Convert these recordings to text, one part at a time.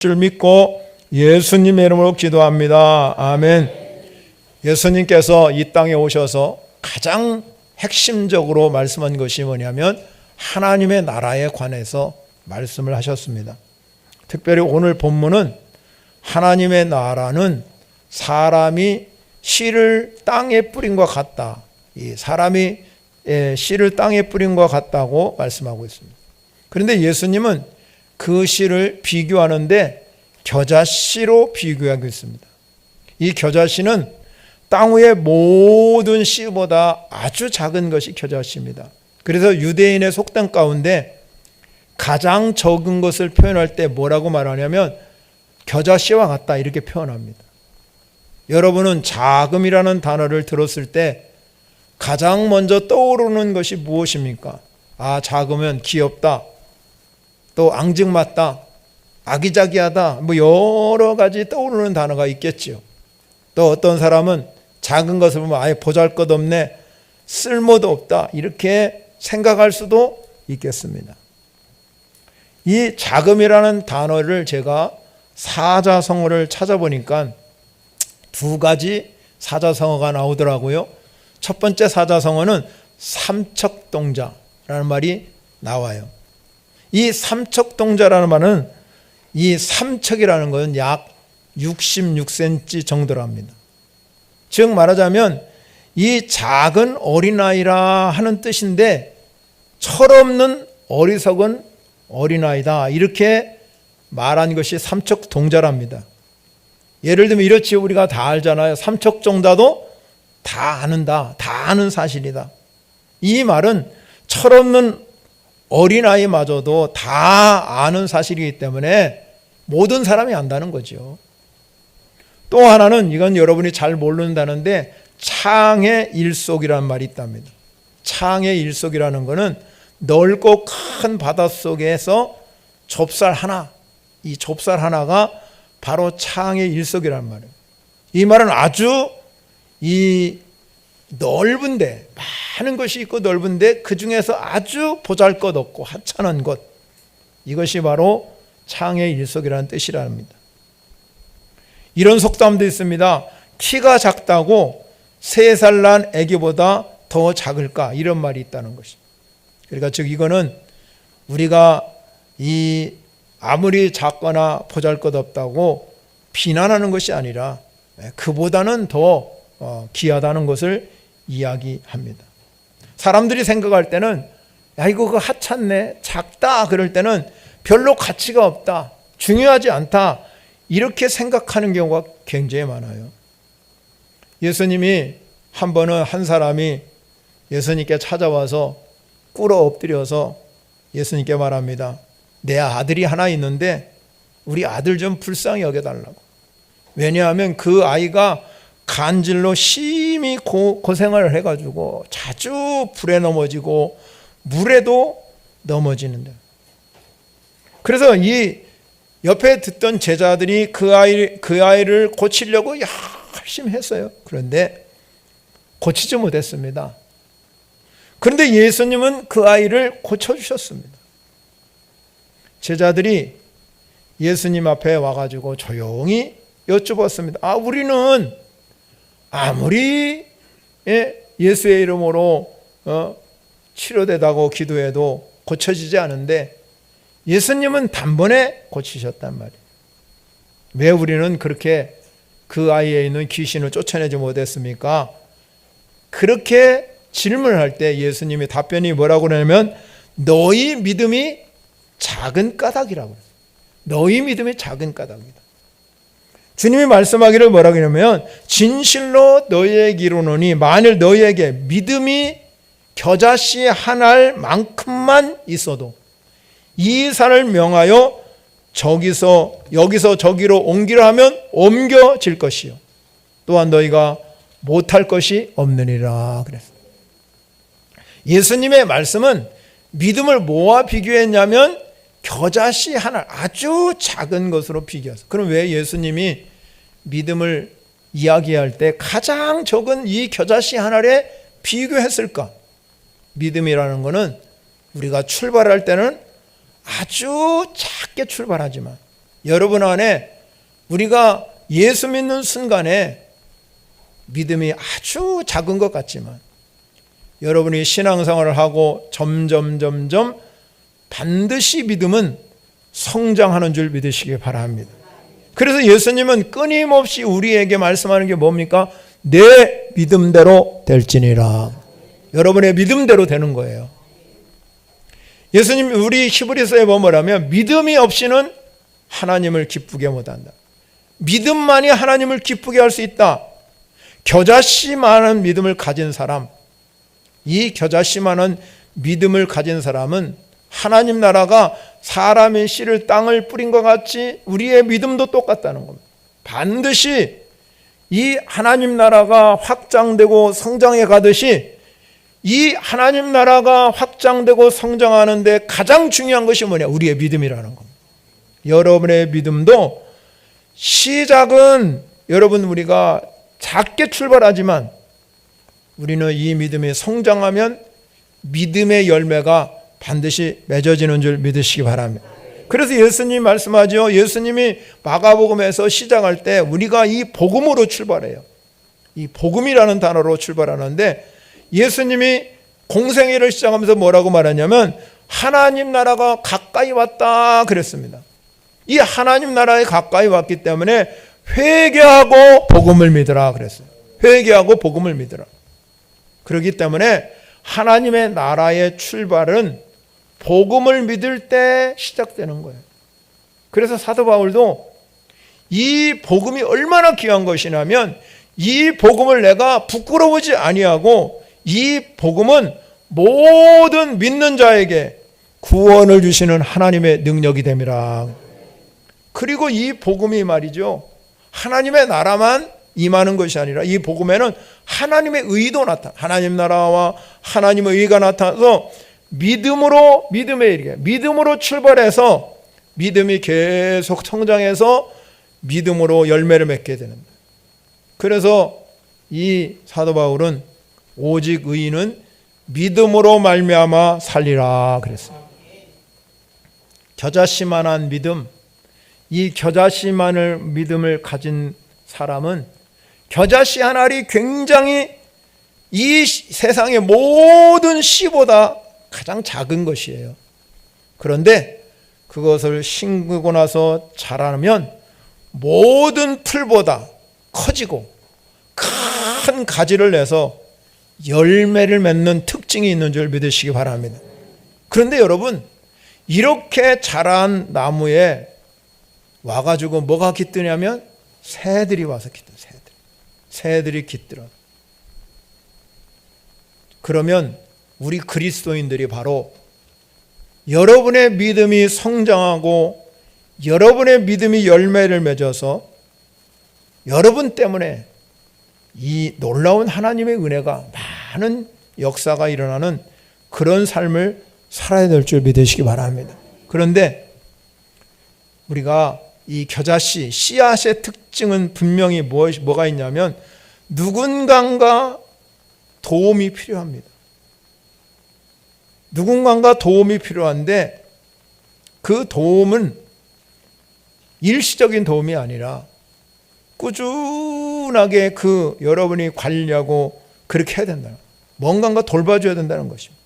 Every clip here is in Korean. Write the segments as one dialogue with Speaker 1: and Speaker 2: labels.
Speaker 1: 줄 믿고 예수님의 이름으로 기도합니다. 아멘. 예수님께서 이 땅에 오셔서 가장 핵심적으로 말씀한 것이 뭐냐면 하나님의 나라에 관해서 말씀을 하셨습니다. 특별히 오늘 본문은 하나님의 나라는 사람이 씨를 땅에 뿌린 것 같다. 이 사람이 씨를 땅에 뿌린 것 같다고 말씀하고 있습니다. 그런데 예수님은 그 씨를 비교하는데 겨자씨로 비교하고 있습니다. 이 겨자씨는 땅 위의 모든 씨보다 아주 작은 것이 겨자씨입니다. 그래서 유대인의 속담 가운데 가장 적은 것을 표현할 때 뭐라고 말하냐면 겨자씨와 같다 이렇게 표현합니다. 여러분은 자금이라는 단어를 들었을 때 가장 먼저 떠오르는 것이 무엇입니까? 아, 작으면 귀엽다, 또 앙증맞다, 아기자기하다, 뭐 여러 가지 떠오르는 단어가 있겠죠. 또 어떤 사람은 작은 것을 보면 아예 보잘것없네, 쓸모도 없다 이렇게 생각할 수도 있겠습니다. 이 자금이라는 단어를 제가 사자성어를 찾아보니까 두 가지 사자성어가 나오더라고요. 첫 번째 사자성어는 삼척동자라는 말이 나와요. 이 삼척동자라는 말은 이 삼척이라는 것은 약 66cm 정도랍니다. 즉 말하자면 이 작은 어린아이라 하는 뜻인데 철없는 어리석은 어린아이다 이렇게 말한 것이 삼척동자랍니다. 예를 들면 이렇지, 우리가 다 알잖아요. 삼척동자도 다 아는다, 다 아는 사실이다. 이 말은 철없는 어린아이마저도 다 아는 사실이기 때문에 모든 사람이 안다는 거죠. 또 하나는 이건 여러분이 잘 모른다는데 창의 일속이라는 말이 있답니다. 창의 일속이라는 것은 넓고 큰 바닷속에서 좁쌀 하나, 이 좁쌀 하나가 바로 창의 일속이라는 말이에요. 이 말은 아주 이 넓은데, 많은 것이 있고 넓은데 그 중에서 아주 보잘것없고 하찮은 것, 이것이 바로 창의 일속이라는 뜻이랍니다. 이런 속담도 있습니다. 키가 작다고 3살 난 아기보다 더 작을까, 이런 말이 있다는 것입니다. 그러니까 즉 이거는 우리가 이 아무리 작거나 보잘것없다고 비난하는 것이 아니라 그보다는 더 귀하다는 것을 이야기합니다. 사람들이 생각할 때는 야, 이거 그 하찮네, 작다 그럴 때는 별로 가치가 없다, 중요하지 않다 이렇게 생각하는 경우가 굉장히 많아요. 예수님이 한 번은 한 사람이 예수님께 찾아와서 꿇어 엎드려서 예수님께 말합니다. 내 아들이 하나 있는데 우리 아들 좀 불쌍히 여겨달라고. 왜냐하면 그 아이가 간질로 심히 고생을 해가지고 자주 불에 넘어지고 물에도 넘어지는데, 그래서 이 옆에 듣던 제자들이 그 아이를 고치려고 열심히 했어요. 그런데 고치지 못했습니다. 그런데 예수님은 그 아이를 고쳐주셨습니다. 제자들이 예수님 앞에 와가지고 조용히 여쭈었습니다. 아, 우리는 아무리 예수의 이름으로 치료되다고 기도해도 고쳐지지 않은데 예수님은 단번에 고치셨단 말이에요. 왜 우리는 그렇게 그 아이에 있는 귀신을 쫓아내지 못했습니까? 그렇게 질문할 때 예수님의 답변이 뭐라고 하냐면 너희 믿음이 작은 까닭이라고 했어요. 너희 믿음이 작은 까닭이다. 주님이 말씀하기를 뭐라고 하냐면 진실로 너희에게 이르노니 만일 너희에게 믿음이 겨자씨 한 알만큼만 있어도 이 산을 명하여 여기서 저기로 옮기라 하면 옮겨질 것이요 또한 너희가 못할 것이 없느니라 그랬어요. 예수님의 말씀은 믿음을 뭐와 비교했냐면 겨자씨 한 알, 아주 작은 것으로 비교했어요. 그럼 왜 예수님이 믿음을 이야기할 때 가장 적은 이 겨자씨 한 알에 비교했을까? 믿음이라는 것은 우리가 출발할 때는 아주 작게 출발하지만 여러분 안에 우리가 예수 믿는 순간에 믿음이 아주 작은 것 같지만 여러분이 신앙생활을 하고 점점 반드시 믿음은 성장하는 줄 믿으시기 바랍니다. 그래서 예수님은 끊임없이 우리에게 말씀하는 게 뭡니까? 내 믿음대로 될지니라. 여러분의 믿음대로 되는 거예요. 예수님 우리 히브리서에 보면 믿음이 없이는 하나님을 기쁘게 못한다. 믿음만이 하나님을 기쁘게 할 수 있다. 겨자씨 많은 믿음을 가진 사람, 이 겨자씨 많은 믿음을 가진 사람은 하나님 나라가 사람의 씨를 땅을 뿌린 것 같이 우리의 믿음도 똑같다는 겁니다. 반드시 이 하나님 나라가 확장되고 성장해 가듯이 이 하나님 나라가 확장되고 성장하는데 가장 중요한 것이 뭐냐? 우리의 믿음이라는 겁니다. 여러분의 믿음도 시작은 여러분 우리가 작게 출발하지만 우리는 이 믿음이 성장하면 믿음의 열매가 반드시 맺어지는 줄 믿으시기 바랍니다. 그래서 예수님 말씀하죠. 예수님이 마가복음에서 시작할 때 우리가 이 복음으로 출발해요. 이 복음이라는 단어로 출발하는데 예수님이 공생애를 시작하면서 뭐라고 말하냐면 하나님 나라가 가까이 왔다 그랬습니다. 이 하나님 나라에 가까이 왔기 때문에 회개하고 복음을 믿으라 그랬어요. 회개하고 복음을 믿으라. 그렇기 때문에 하나님의 나라의 출발은 복음을 믿을 때 시작되는 거예요. 그래서 사도 바울도 이 복음이 얼마나 귀한 것이냐면 이 복음을 내가 부끄러우지 아니하고 이 복음은 모든 믿는 자에게 구원을 주시는 하나님의 능력이 됨이라. 그리고 이 복음이 말이죠, 하나님의 나라만 임하는 것이 아니라 이 복음에는 하나님의 의도 나타나, 하나님 나라와 하나님의 의가 나타나서 믿음으로 출발해서 믿음이 계속 성장해서 믿음으로 열매를 맺게 되는 거예요. 그래서 이 사도 바울은 오직 의인은 믿음으로 말미암아 살리라 그랬어요. 겨자씨만한 믿음, 이 겨자씨만을 믿음을 가진 사람은 겨자씨 한 알이 굉장히 이 세상의 모든 씨보다 가장 작은 것이에요. 그런데 그것을 심고 나서 자라면 모든 풀보다 커지고 큰 가지를 내서 열매를 맺는 특징이 있는 줄 믿으시기 바랍니다. 그런데 여러분, 이렇게 자란 나무에 와가지고 뭐가 깃드냐면 새들이 와서 깃들어. 새들이 깃들어. 그러면 우리 그리스도인들이 바로 여러분의 믿음이 성장하고 여러분의 믿음이 열매를 맺어서 여러분 때문에 이 놀라운 하나님의 은혜가 많은 역사가 일어나는 그런 삶을 살아야 될 줄 믿으시기 바랍니다. 그런데 우리가 이 겨자씨, 씨앗의 특징은 분명히 뭐가 있냐면 누군가가 도움이 필요합니다. 누군가가 도움이 필요한데 그 도움은 일시적인 도움이 아니라 꾸준하게 여러분이 관리하고 그렇게 해야 된다. 뭔가가 돌봐줘야 된다는 것입니다.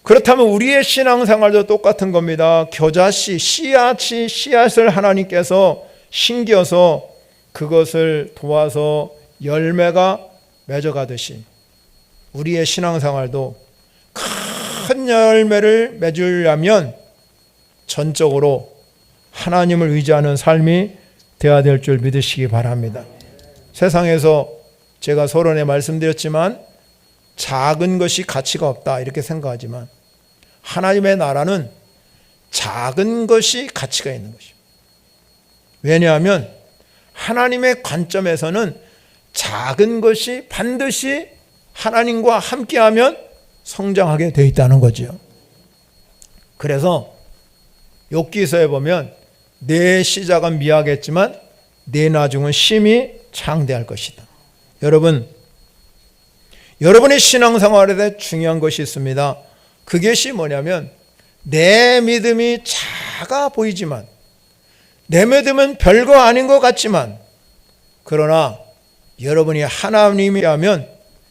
Speaker 1: 그렇다면 우리의 신앙생활도 똑같은 겁니다. 겨자씨, 씨앗을 하나님께서 심겨서 그것을 도와서 열매가 맺어가듯이 우리의 신앙생활도 큰 열매를 맺으려면 전적으로 하나님을 의지하는 삶이 되어야 될 줄 믿으시기 바랍니다. 세상에서 제가 서론에 말씀드렸지만 작은 것이 가치가 없다 이렇게 생각하지만 하나님의 나라는 작은 것이 가치가 있는 것입니다. 왜냐하면 하나님의 관점에서는 작은 것이 반드시 하나님과 함께하면 성장하게 되어 있다는 거죠. 그래서 욥기서에 보면 내 시작은 미하겠지만 내 나중은 심히 창대할 것이다. 여러분의 신앙생활에 대해 중요한 것이 있습니다. 그것이 뭐냐면 내 믿음이 작아 보이지만, 내 믿음은 별거 아닌 것 같지만, 그러나 여러분이 하나님이 하면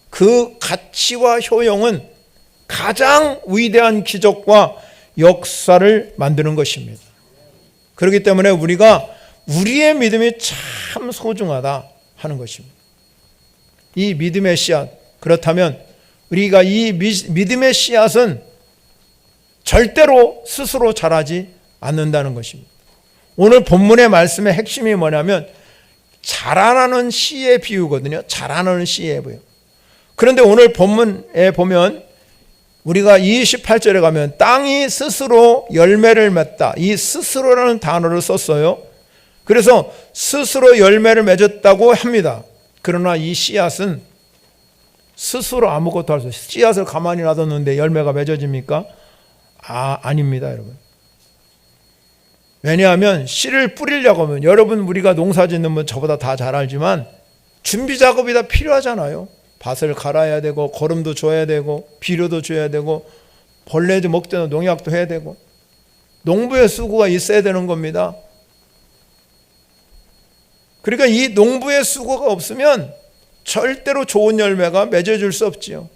Speaker 1: 그 가치와 효용은 가장 위대한 기적과 역사를 만드는 것입니다. 그렇기 때문에 우리가 우리의 믿음이 참 소중하다 하는 것입니다. 이 믿음의 씨앗, 그렇다면 우리가 이 믿음의 씨앗은 절대로 스스로 자라지 않는다는 것입니다. 오늘 본문의 말씀의 핵심이 뭐냐면 자라나는 씨의 비유거든요. 자라나는 씨의 비유. 그런데 오늘 본문에 보면 우리가 28절에 가면 땅이 스스로 열매를 맺다. 이 스스로라는 단어를 썼어요. 그래서 스스로 열매를 맺었다고 합니다. 그러나 이 씨앗은 스스로 아무것도 할 수 없어요. 씨앗을 가만히 놔뒀는데 열매가 맺어집니까? 아닙니다, 여러분. 왜냐하면 씨를 뿌리려고 하면, 여러분 우리가 농사 짓는 분 저보다 다 잘 알지만 준비 작업이 다 필요하잖아요. 밭을 갈아야 되고 거름도 줘야 되고 비료도 줘야 되고 벌레도 먹든 농약도 해야 되고 농부의 수고가 있어야 되는 겁니다. 그러니까 이 농부의 수고가 없으면 절대로 좋은 열매가 맺어줄 수 없지요.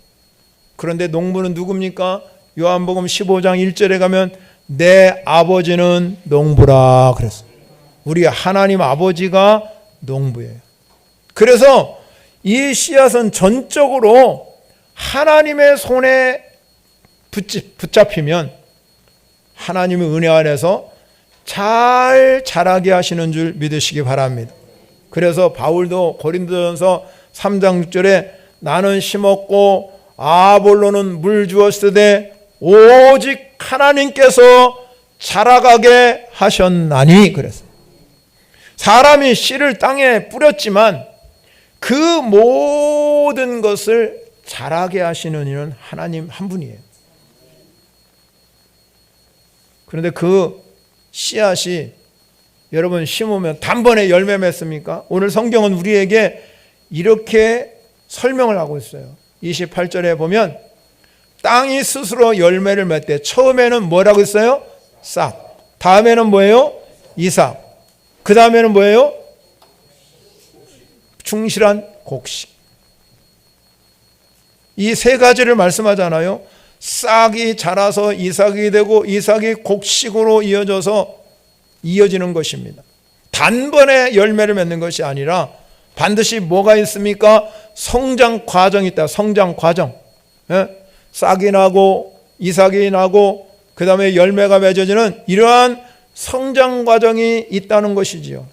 Speaker 1: 그런데 농부는 누굽니까? 요한복음 15장 1절에 가면 내 아버지는 농부라 그랬어요. 우리 하나님 아버지가 농부예요. 그래서 이 씨앗은 전적으로 하나님의 손에 붙잡히면 하나님의 은혜 안에서 잘 자라게 하시는 줄 믿으시기 바랍니다. 그래서 바울도 고린도전서 3장 6절에 나는 심었고 아볼로는 물 주었으되 오직 하나님께서 자라가게 하셨나니 그랬어요. 사람이 씨를 땅에 뿌렸지만 그 모든 것을 자라게 하시는 이는 하나님 한 분이에요. 그런데 그 씨앗이 여러분 심으면 단번에 열매 맺습니까? 오늘 성경은 우리에게 이렇게 설명을 하고 있어요. 28절에 보면 땅이 스스로 열매를 맺되 처음에는 뭐라고 했어요? 싹. 다음에는 뭐예요? 이삭. 그 다음에는 뭐예요? 충실한 곡식. 이 세 가지를 말씀하잖아요. 싹이 자라서 이삭이 되고 이삭이 곡식으로 이어지는 것입니다. 단번에 열매를 맺는 것이 아니라 반드시 뭐가 있습니까? 성장 과정이 있다. 성장 과정. 싹이 나고 이삭이 나고 그 다음에 열매가 맺어지는 이러한 성장 과정이 있다는 것이지요.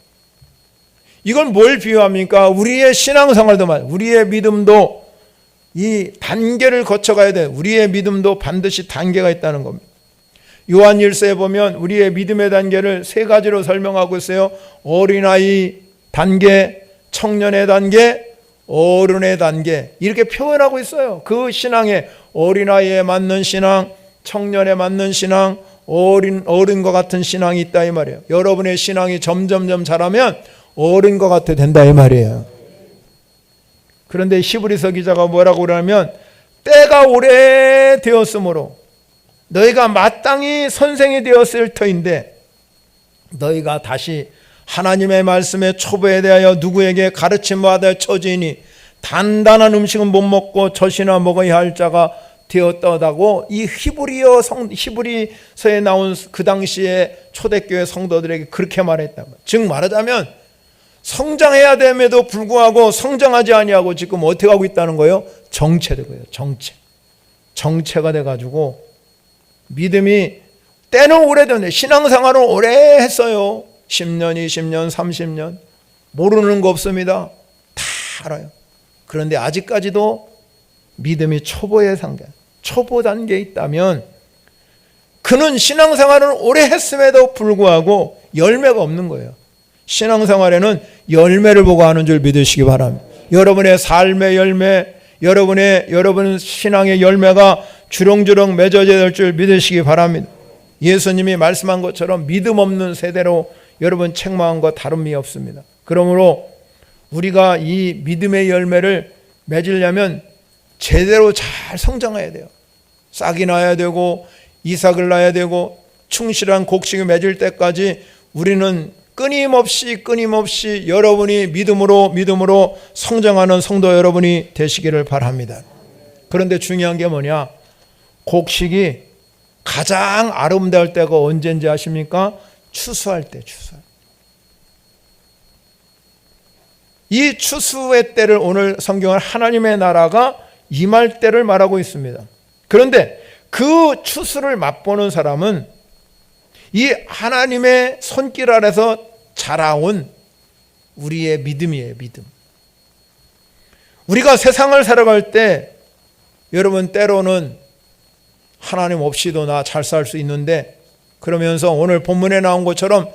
Speaker 1: 이건 뭘 비유합니까? 우리의 신앙생활도 말이에요. 우리의 믿음도 이 단계를 거쳐가야 돼요. 우리의 믿음도 반드시 단계가 있다는 겁니다. 요한 1서에 보면 우리의 믿음의 단계를 세 가지로 설명하고 있어요. 어린아이 단계, 청년의 단계, 어른의 단계 이렇게 표현하고 있어요. 그 신앙에 어린아이에 맞는 신앙, 청년에 맞는 신앙, 어른과 같은 신앙이 있다 이 말이에요. 여러분의 신앙이 점점점 자라면 어른과 같아 된다 이 말이에요. 그런데 히브리서 기자가 뭐라고 그러냐면 때가 오래되었으므로 너희가 마땅히 선생이 되었을 터인데 너희가 다시 하나님의 말씀의 초보에 대하여 누구에게 가르침을 받아 처지니 단단한 음식은 못 먹고 젖이나 먹어야 할 자가 되었다고 이 히브리서에 나온 그 당시에 초대교회 성도들에게 그렇게 말했다. 즉 말하자면 성장해야 됨에도 불구하고 성장하지 아니하고 지금 어떻게 하고 있다는 거예요? 정체되고요. 정체가 돼가지고 믿음이 때는 오래됐는데 신앙생활은 오래 했어요. 10년, 20년, 30년 모르는 거 없습니다. 다 알아요. 그런데 아직까지도 믿음이 초보 단계에 있다면 그는 신앙생활을 오래 했음에도 불구하고 열매가 없는 거예요. 신앙생활에는 열매를 보고 하는 줄 믿으시기 바랍니다. 여러분의 삶의 열매, 여러분 신앙의 열매가 주렁주렁 맺어져야 될 줄 믿으시기 바랍니다. 예수님이 말씀한 것처럼 믿음 없는 세대로 여러분 책망한 것 다름이 없습니다. 그러므로 우리가 이 믿음의 열매를 맺으려면 제대로 잘 성장해야 돼요. 싹이 나야 되고 이삭을 낳아야 되고 충실한 곡식이 맺을 때까지 우리는 끊임없이 여러분이 믿음으로 성장하는 성도 여러분이 되시기를 바랍니다. 그런데 중요한 게 뭐냐? 곡식이 가장 아름다울 때가 언제인지 아십니까? 추수할 때, 추수할 때. 이 추수의 때를 오늘 성경은 하나님의 나라가 임할 때를 말하고 있습니다. 그런데 그 추수를 맛보는 사람은 이 하나님의 손길 아래서 자라온 우리의 믿음이에요, 믿음. 우리가 세상을 살아갈 때 여러분 때로는 하나님 없이도 나 잘 살 수 있는데 그러면서 오늘 본문에 나온 것처럼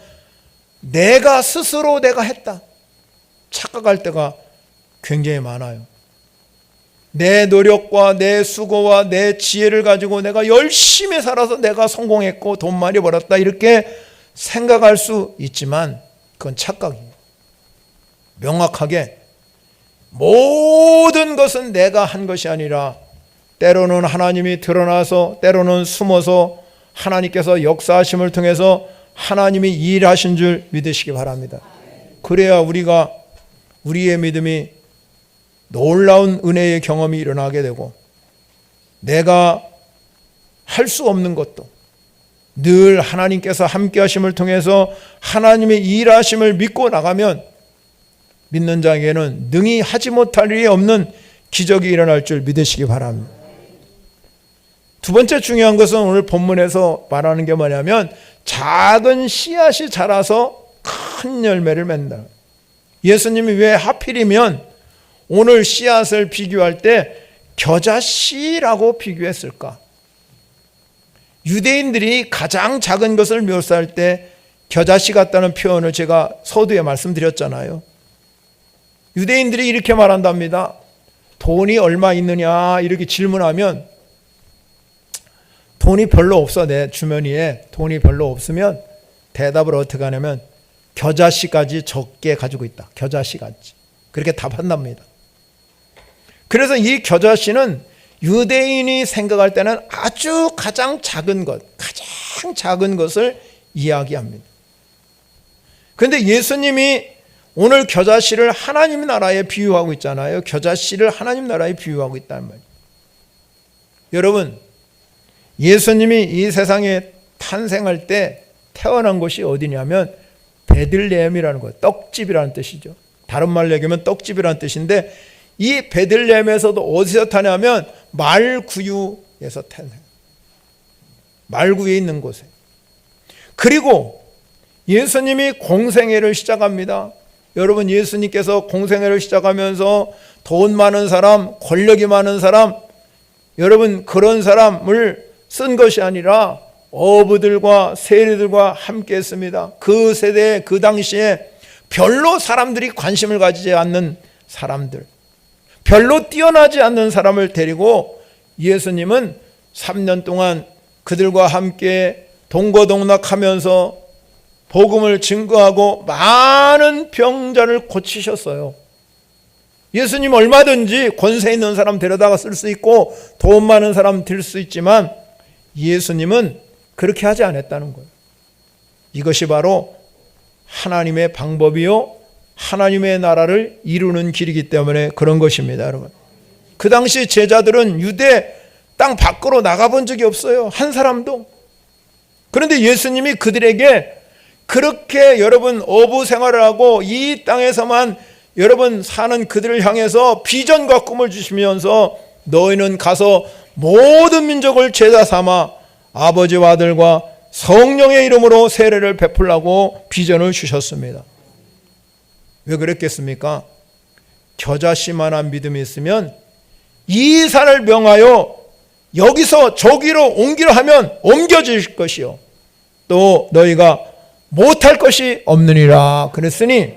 Speaker 1: 내가 스스로 내가 했다 착각할 때가 굉장히 많아요. 내 노력과 내 수고와 내 지혜를 가지고 내가 열심히 살아서 내가 성공했고 돈 많이 벌었다 이렇게 생각할 수 있지만 그건 착각이에요. 명확하게 모든 것은 내가 한 것이 아니라 때로는 하나님이 드러나서 때로는 숨어서 하나님께서 역사하심을 통해서 하나님이 일하신 줄 믿으시기 바랍니다. 그래야 우리가 우리의 믿음이 놀라운 은혜의 경험이 일어나게 되고 내가 할 수 없는 것도 늘 하나님께서 함께 하심을 통해서 하나님의 일하심을 믿고 나가면 믿는 자에게는 능히 하지 못할 일이 없는 기적이 일어날 줄 믿으시기 바랍니다. 두 번째 중요한 것은 오늘 본문에서 말하는 게 뭐냐면 작은 씨앗이 자라서 큰 열매를 맺는다. 예수님이 왜 하필이면 오늘 씨앗을 비교할 때 겨자씨라고 비교했을까? 유대인들이 가장 작은 것을 묘사할 때 겨자씨 같다는 표현을 제가 서두에 말씀드렸잖아요. 유대인들이 이렇게 말한답니다. 돈이 얼마 있느냐 이렇게 질문하면 돈이 별로 없어 내 주머니에 돈이 별로 없으면 대답을 어떻게 하냐면 겨자씨까지 적게 가지고 있다. 겨자씨까지. 그렇게 답한답니다. 그래서 이 겨자씨는 유대인이 생각할 때는 아주 가장 작은 것을 이야기합니다. 그런데 예수님이 오늘 겨자씨를 하나님 나라에 비유하고 있잖아요. 겨자씨를 하나님 나라에 비유하고 있다는 말이에요. 여러분, 예수님이 이 세상에 탄생할 때 태어난 곳이 어디냐면 베들레헴이라는 거예요. 떡집이라는 뜻이죠. 다른 말로 얘기하면 떡집이라는 뜻인데 이 베들레헴에서도 어디서 타냐면 말구유에서 태어나요. 말구유에 있는 곳에. 그리고 예수님이 공생애를 시작합니다. 여러분 예수님께서 공생애를 시작하면서 돈 많은 사람, 권력이 많은 사람, 여러분 그런 사람을 쓴 것이 아니라 어부들과 세리들과 함께 했습니다. 그 세대에 그 당시에 별로 사람들이 관심을 가지지 않는 사람들, 별로 뛰어나지 않는 사람을 데리고 예수님은 3년 동안 그들과 함께 동거동락하면서 복음을 증거하고 많은 병자를 고치셨어요. 예수님 얼마든지 권세 있는 사람 데려다가 쓸 수 있고 돈 많은 사람 들 수 있지만 예수님은 그렇게 하지 않았다는 거예요. 이것이 바로 하나님의 방법이요 하나님의 나라를 이루는 길이기 때문에 그런 것입니다. 여러분, 그 당시 제자들은 유대 땅 밖으로 나가본 적이 없어요. 한 사람도. 그런데 예수님이 그들에게 그렇게 여러분 어부 생활을 하고 이 땅에서만 여러분 사는 그들을 향해서 비전과 꿈을 주시면서 너희는 가서 모든 민족을 제자 삼아 아버지와 아들과 성령의 이름으로 세례를 베풀라고 비전을 주셨습니다. 왜 그랬겠습니까? 겨자씨만한 믿음이 있으면 이 산을 명하여 여기서 저기로 옮기려 하면 옮겨질 것이요 또 너희가 못할 것이 없느니라. 그랬으니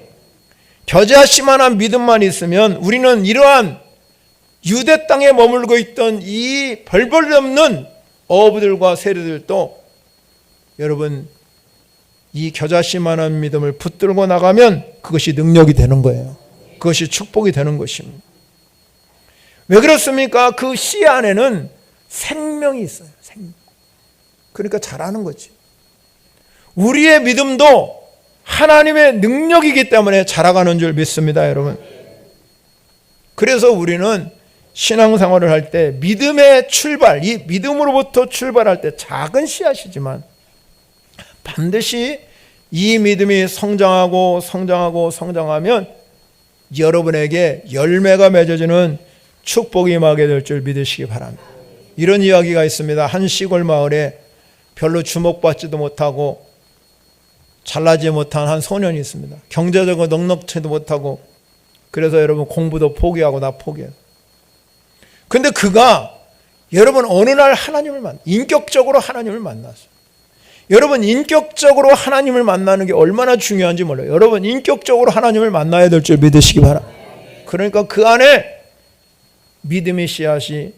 Speaker 1: 겨자씨만한 믿음만 있으면 우리는 이러한 유대 땅에 머물고 있던 이 벌벌 없는 어부들과 세리들도 여러분 이 겨자씨만한 믿음을 붙들고 나가면 그것이 능력이 되는 거예요. 그것이 축복이 되는 것입니다. 왜 그렇습니까? 그 씨 안에는 생명이 있어요. 생명. 그러니까 잘하는 거지. 우리의 믿음도 하나님의 능력이기 때문에 자라가는 줄 믿습니다, 여러분. 그래서 우리는 신앙생활을 할 때 믿음의 출발, 이 믿음으로부터 출발할 때 작은 씨앗이지만 반드시 이 믿음이 성장하면 여러분에게 열매가 맺어지는 축복이 임하게 될 줄 믿으시기 바랍니다. 이런 이야기가 있습니다. 한 시골 마을에 별로 주목받지도 못하고 잘나지 못한 한 소년이 있습니다. 경제적으로 넉넉지도 못하고, 그래서 여러분 공부도 포기하고 다 포기해요. 근데 그가 여러분 어느 날 인격적으로 하나님을 만났어요. 여러분 인격적으로 하나님을 만나는 게 얼마나 중요한지 몰라요. 여러분 인격적으로 하나님을 만나야 될 줄 믿으시기 바랍니다. 그러니까 그 안에 믿음의 씨앗이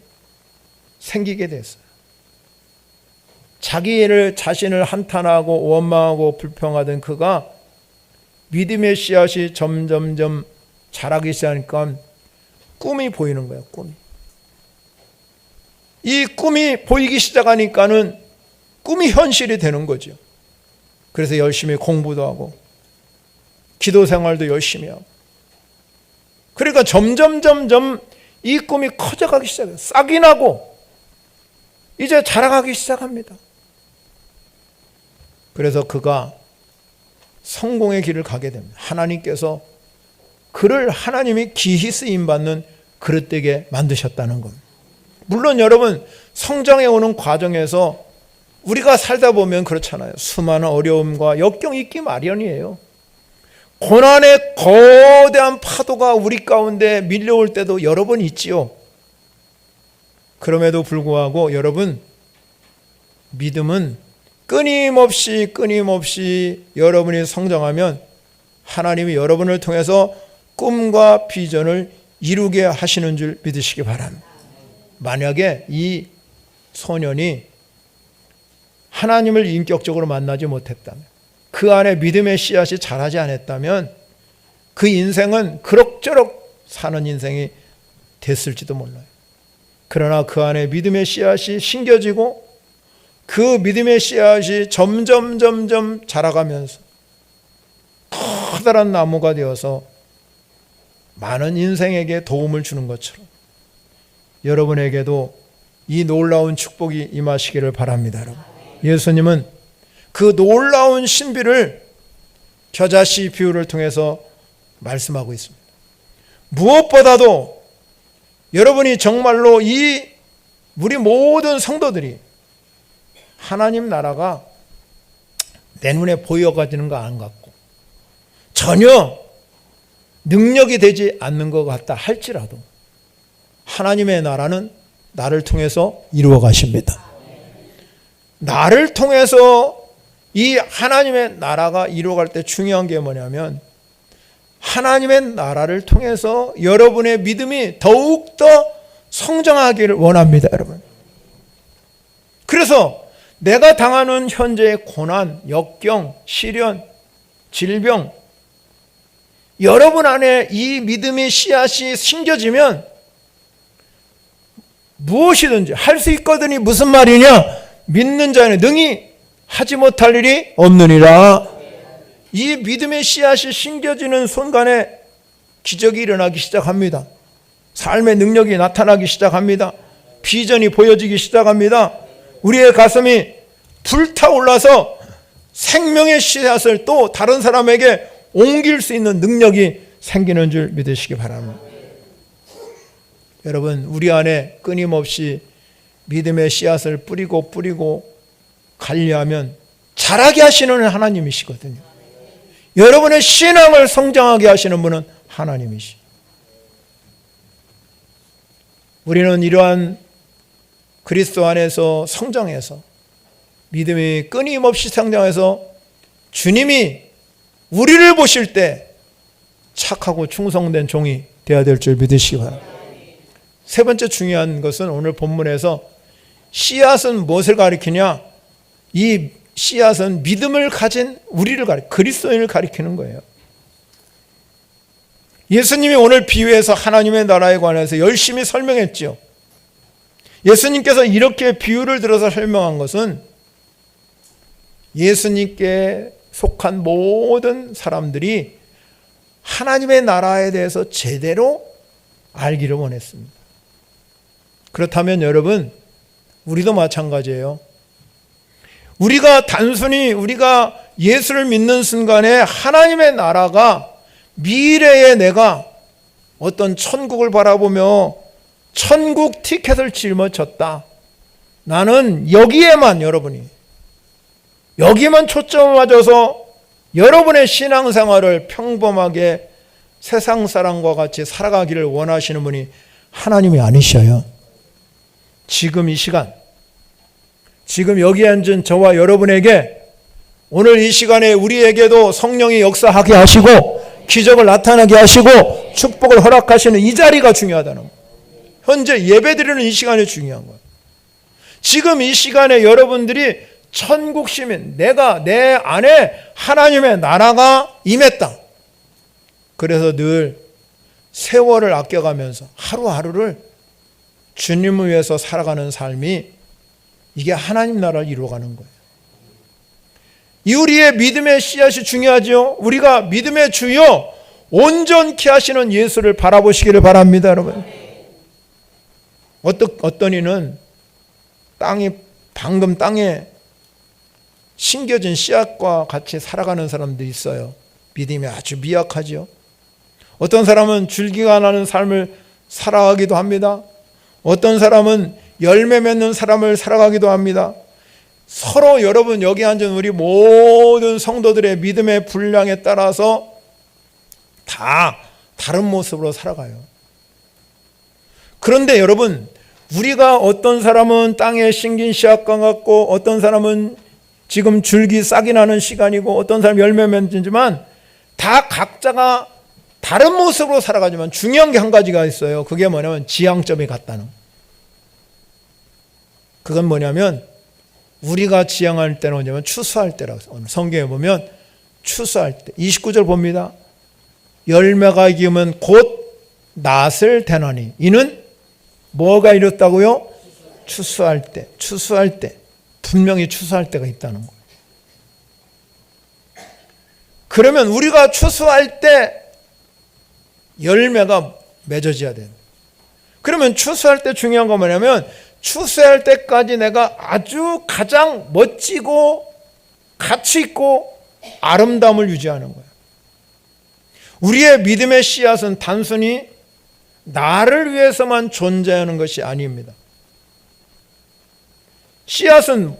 Speaker 1: 생기게 됐어요. 자신을 한탄하고 원망하고 불평하던 그가 믿음의 씨앗이 점점점 자라기 시작하니까 꿈이 보이는 거예요. 이 꿈이 보이기 시작하니까는 꿈이 현실이 되는 거죠. 그래서 열심히 공부도 하고 기도 생활도 열심히 하고, 그러니까 점점 이 꿈이 커져가기 시작해요. 싹이 나고 이제 자라가기 시작합니다. 그래서 그가 성공의 길을 가게 됩니다. 하나님께서 그를 하나님이 기히 쓰임받는 그릇되게 만드셨다는 겁니다. 물론 여러분 성장해 오는 과정에서 우리가 살다 보면 그렇잖아요. 수많은 어려움과 역경이 있기 마련이에요. 고난의 거대한 파도가 우리 가운데 밀려올 때도 여러 번 있지요. 그럼에도 불구하고 여러분, 믿음은 끊임없이 여러분이 성장하면 하나님이 여러분을 통해서 꿈과 비전을 이루게 하시는 줄 믿으시기 바랍니다. 만약에 이 소년이 하나님을 인격적으로 만나지 못했다면, 그 안에 믿음의 씨앗이 자라지 않았다면 그 인생은 그럭저럭 사는 인생이 됐을지도 몰라요. 그러나 그 안에 믿음의 씨앗이 심겨지고 그 믿음의 씨앗이 점점 자라가면서 커다란 나무가 되어서 많은 인생에게 도움을 주는 것처럼 여러분에게도 이 놀라운 축복이 임하시기를 바랍니다. 여러분, 예수님은 그 놀라운 신비를 겨자씨 비유를 통해서 말씀하고 있습니다. 무엇보다도 여러분이 정말로 우리 모든 성도들이 하나님 나라가 내 눈에 보여가지는 거 안 같고 전혀 능력이 되지 않는 것 같다 할지라도 하나님의 나라는 나를 통해서 이루어 가십니다. 나를 통해서 이 하나님의 나라가 이루어갈 때 중요한 게 뭐냐면 하나님의 나라를 통해서 여러분의 믿음이 더욱더 성장하기를 원합니다, 여러분. 그래서 내가 당하는 현재의 고난, 역경, 시련, 질병, 여러분 안에 이 믿음의 씨앗이 심겨지면 무엇이든지 할 수 있거든이 무슨 말이냐? 믿는 자는 능히 하지 못할 일이 없느니라. 이 믿음의 씨앗이 심겨지는 순간에 기적이 일어나기 시작합니다. 삶의 능력이 나타나기 시작합니다. 비전이 보여지기 시작합니다. 우리의 가슴이 불타올라서 생명의 씨앗을 또 다른 사람에게 옮길 수 있는 능력이 생기는 줄 믿으시기 바랍니다. 여러분, 우리 안에 끊임없이 믿음의 씨앗을 뿌리고 관리하면 자라게 하시는 하나님이시거든요. 여러분의 신앙을 성장하게 하시는 분은 하나님이시죠. 우리는 이러한 그리스도 안에서 성장해서 믿음이 끊임없이 성장해서 주님이 우리를 보실 때 착하고 충성된 종이 되어야 될 줄 믿으시기 바랍니다. 세 번째 중요한 것은 오늘 본문에서 씨앗은 무엇을 가리키냐? 이 씨앗은 믿음을 가진 우리를 그리스도인을 가리키는 거예요. 예수님이 오늘 비유에서 하나님의 나라에 관해서 열심히 설명했죠. 예수님께서 이렇게 비유를 들어서 설명한 것은 예수님께 속한 모든 사람들이 하나님의 나라에 대해서 제대로 알기를 원했습니다. 그렇다면 여러분, 우리도 마찬가지예요. 우리가 예수를 믿는 순간에 하나님의 나라가, 미래에 내가 어떤 천국을 바라보며 천국 티켓을 짊어졌다. 나는 여기에만, 여기만 초점을 맞춰서 여러분의 신앙생활을 평범하게 세상 사람과 같이 살아가기를 원하시는 분이 하나님이 아니셔요. 지금 이 시간, 지금 여기 앉은 저와 여러분에게 오늘 이 시간에 우리에게도 성령이 역사하게 하시고 기적을 나타나게 하시고 축복을 허락하시는 이 자리가 중요하다는 거예요. 현재 예배드리는 이 시간이 중요한 거예요. 지금 이 시간에 여러분들이 천국 시민, 내가 내 안에 하나님의 나라가 임했다. 그래서 늘 세월을 아껴가면서 하루하루를 주님을 위해서 살아가는 삶이, 이게 하나님 나라를 이루어가는 거예요. 이 우리의 믿음의 씨앗이 중요하죠. 우리가 믿음의 주요 온전케 하시는 예수를 바라보시기를 바랍니다, 여러분. 어떤 이는 방금 땅에 심겨진 씨앗과 같이 살아가는 사람들이 있어요. 믿음이 아주 미약하죠. 어떤 사람은 줄기가 나는 삶을 살아가기도 합니다. 어떤 사람은 열매 맺는 사람을 살아가기도 합니다. 서로 여러분, 여기 앉은 우리 모든 성도들의 믿음의 분량에 따라서 다 다른 모습으로 살아가요. 그런데 여러분, 우리가 어떤 사람은 땅에 심긴 씨앗과 같고, 어떤 사람은 지금 줄기 싹이 나는 시간이고, 어떤 사람 열매 맺지만 다 각자가 다른 모습으로 살아가지만 중요한 게 한 가지가 있어요. 그게 뭐냐면 지향점이 같다는 거예요. 그건 뭐냐면 우리가 지향할 때는 뭐냐면 추수할 때라고 해서 오늘 성경에 보면 추수할 때 29절 봅니다. 열매가 익으면 곧 낫을 대나니 이는 뭐가 이렇다고요? 추수할 때 분명히 추수할 때가 있다는 거예요. 그러면 우리가 추수할 때 열매가 맺어져야 돼요. 그러면 추수할 때 중요한 건 뭐냐면 추수할 때까지 내가 아주 가장 멋지고 가치 있고 아름다움을 유지하는 거예요. 우리의 믿음의 씨앗은 단순히 나를 위해서만 존재하는 것이 아닙니다. 씨앗은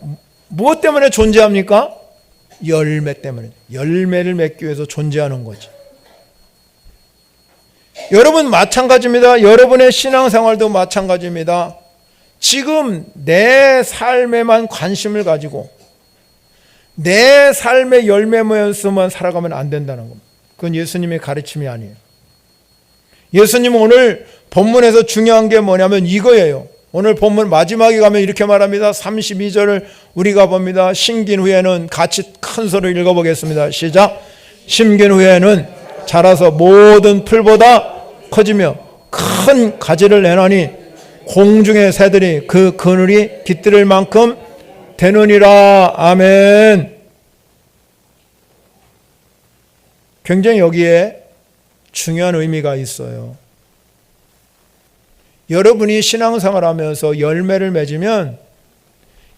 Speaker 1: 무엇 때문에 존재합니까? 열매 때문에. 열매를 맺기 위해서 존재하는 거죠. 여러분 마찬가지입니다. 여러분의 신앙생활도 마찬가지입니다. 지금 내 삶에만 관심을 가지고 내 삶의 열매면서만 살아가면 안 된다는 겁니다. 그건 예수님의 가르침이 아니에요. 예수님은 오늘 본문에서 중요한 게 뭐냐면 이거예요. 오늘 본문 마지막에 가면 이렇게 말합니다. 32절을 우리가 봅니다. 심긴 후에는 같이 큰 소리로 읽어보겠습니다. 시작. 심긴 후에는 자라서 모든 풀보다 커지며 큰 가지를 내나니 공중의 새들이 그 그늘이 깃들일 만큼 되느니라. 아멘. 굉장히 여기에 중요한 의미가 있어요. 여러분이 신앙생활 하면서 열매를 맺으면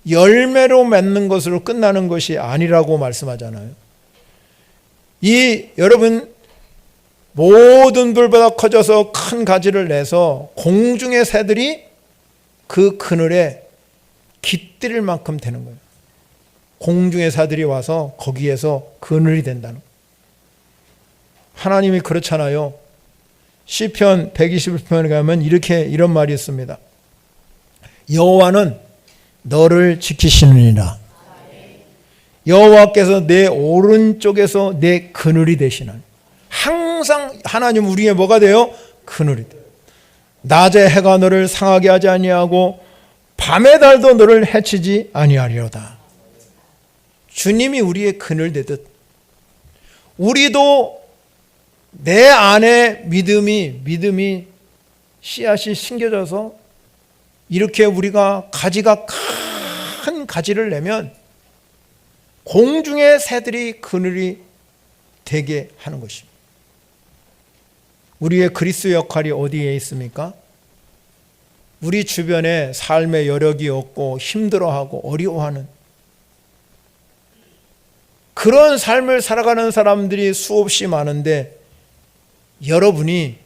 Speaker 1: 열매로 맺는 것으로 끝나는 것이 아니라고 말씀하잖아요. 여러분 모든 불보다 커져서 큰 가지를 내서 공중의 새들이 그 그늘에 깃들일 만큼 되는 거예요. 공중의 새들이 와서 거기에서 그늘이 된다는 거예요. 하나님이 그렇잖아요. 시편 121편에 가면 이런 말이 있습니다. 여호와는 너를 지키시느니라. 여호와께서 내 오른쪽에서 내 그늘이 되시나니. 항상 하나님 우리의 뭐가 돼요? 그늘이 돼요. 낮에 해가 너를 상하게 하지 아니하고 밤의 달도 너를 해치지 아니하리로다. 주님이 우리의 그늘 되듯 우리도 내 안에 믿음이 씨앗이 심겨져서 이렇게 우리가 큰 가지를 내면 공중의 새들이 그늘이 되게 하는 것입니다. 우리의 그리스도 역할이 어디에 있습니까? 우리 주변에 삶의 여력이 없고 힘들어하고 어려워하는 그런 삶을 살아가는 사람들이 수없이 많은데, 여러분이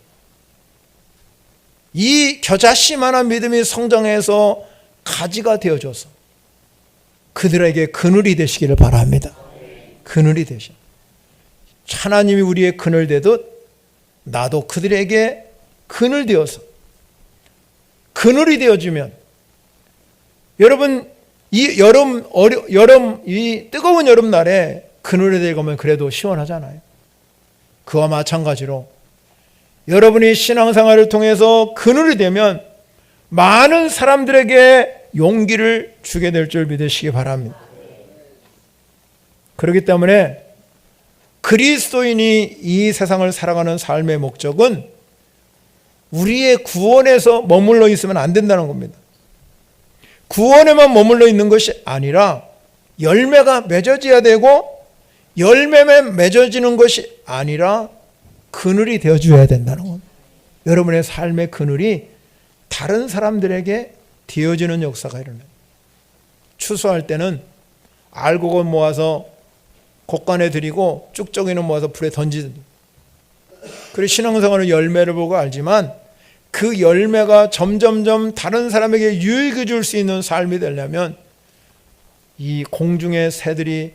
Speaker 1: 이 겨자씨만한 믿음이 성장해서 가지가 되어줘서 그들에게 그늘이 되시기를 바랍니다. 그늘이 되셔. 하나님이 우리의 그늘 되듯 나도 그들에게 그늘 되어서, 그늘이 되어주면, 여러분 이 이 뜨거운 여름날에 그늘에 들어가면 그래도 시원하잖아요. 그와 마찬가지로 여러분이 신앙생활을 통해서 그늘이 되면 많은 사람들에게 용기를 주게 될 줄 믿으시기 바랍니다. 그렇기 때문에 그리스도인이 이 세상을 살아가는 삶의 목적은 우리의 구원에서 머물러 있으면 안 된다는 겁니다. 구원에만 머물러 있는 것이 아니라 열매가 맺어져야 되고, 열매만 맺어지는 것이 아니라 그늘이 되어줘야 된다는 겁니다. 여러분의 삶의 그늘이 다른 사람들에게 되어지는 역사가 일어나요. 추수할 때는 알곡을 모아서 곡간에 들이고 쭉정이는 모아서 불에 던지든지, 그리고 신앙생활은 열매를 보고 알지만 그 열매가 점점점 다른 사람에게 유익을 줄 수 있는 삶이 되려면 이 공중의 새들이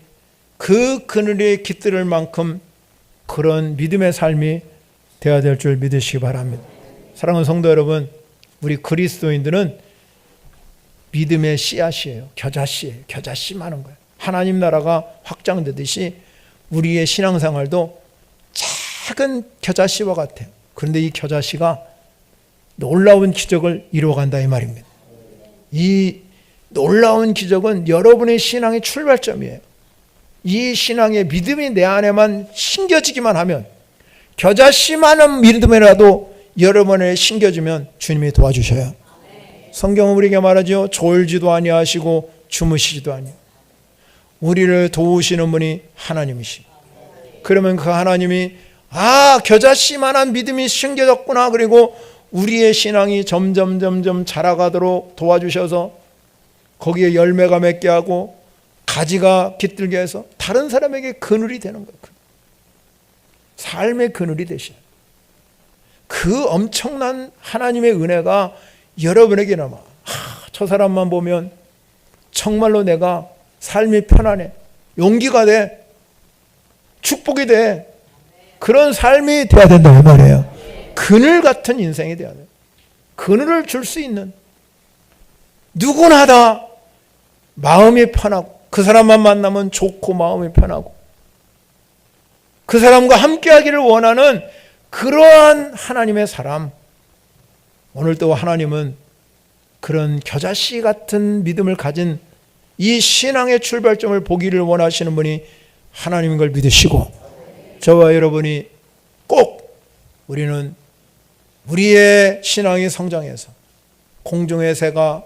Speaker 1: 그 그늘에 깃들 만큼 그런 믿음의 삶이 되어야 될 줄 믿으시기 바랍니다. 사랑하는 성도 여러분, 우리 그리스도인들은 믿음의 씨앗이에요. 겨자씨예요. 겨자씨 많은 거예요. 하나님 나라가 확장되듯이 우리의 신앙생활도 작은 겨자씨와 같아요. 그런데 이 겨자씨가 놀라운 기적을 이루어간다 이 말입니다. 이 놀라운 기적은 여러분의 신앙의 출발점이에요. 이 신앙의 믿음이 내 안에만 심겨지기만 하면, 겨자씨만한 믿음이라도 여러분에 심겨지면 주님이 도와주셔요. 성경은 우리에게 말하죠. 졸지도 아니하시고 주무시지도 아니하시고 우리를 도우시는 분이 하나님이시고, 그러면 그 하나님이 겨자씨만한 믿음이 심겨졌구나, 그리고 우리의 신앙이 점점 자라가도록 도와주셔서 거기에 열매가 맺게 하고 가지가 깃들게 해서 다른 사람에게 그늘이 되는 거예요. 삶의 그늘이 되셔요. 그 엄청난 하나님의 은혜가 여러분에게 남아. 저 사람만 보면 정말로 내가 삶이 편안해, 용기가 돼, 축복이 돼, 그런 삶이 돼야 된다 이 말이에요. 그늘 같은 인생이 돼야 돼요. 그늘을 줄 수 있는, 누구나 다 마음이 편하고, 그 사람만 만나면 좋고 마음이 편하고, 그 사람과 함께하기를 원하는 그러한 하나님의 사람. 오늘 또 하나님은 그런 겨자씨 같은 믿음을 가진 이 신앙의 출발점을 보기를 원하시는 분이 하나님인 걸 믿으시고, 저와 여러분이 꼭 우리는 우리의 신앙이 성장해서 공중의 새가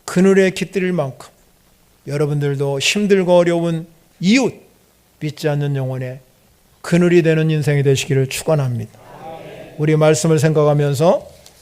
Speaker 1: 그늘에 깃들일 만큼 여러분들도 힘들고 어려운 이웃, 믿지 않는 영혼에 그늘이 되는 인생이 되시기를 축원합니다. 우리 말씀을 생각하면서